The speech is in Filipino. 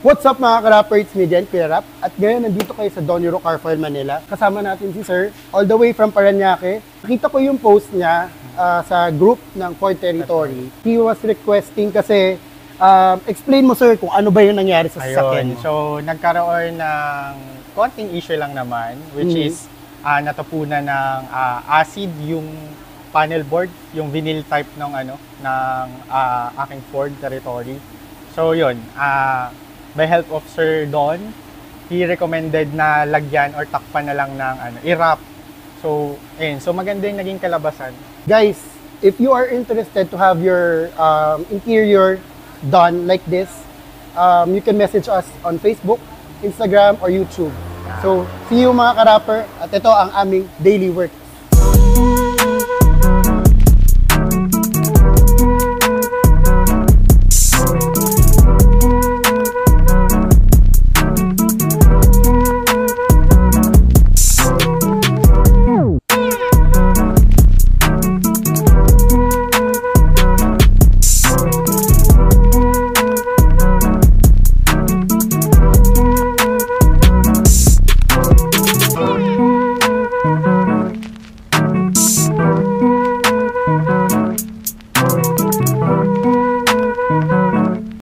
What's up mga ka-rapper, it's me Jen, Kuya Rap. At ngayon nandito kayo sa Don Euro Carfoil, Manila. Kasama natin si Sir, all the way from Parañaque. Nakita ko yung post niya sa group ng Ford Territory. He was requesting kasi, explain mo sir kung ano ba yung nangyari sa sasakyan mo. So nagkaroon ng konting issue lang naman, which is natapunan ng acid yung panel board, yung vinyl type ng aking Ford Territory. So yun, by help of Sir Don, he recommended na lagyan or takpan na lang ng i-wrap. So, ayun. So maganda yung naging kalabasan. Guys, if you are interested to have your interior done like this, you can message us on Facebook, Instagram, or YouTube. So, see you mga ka-rapper, at ito ang aming daily work.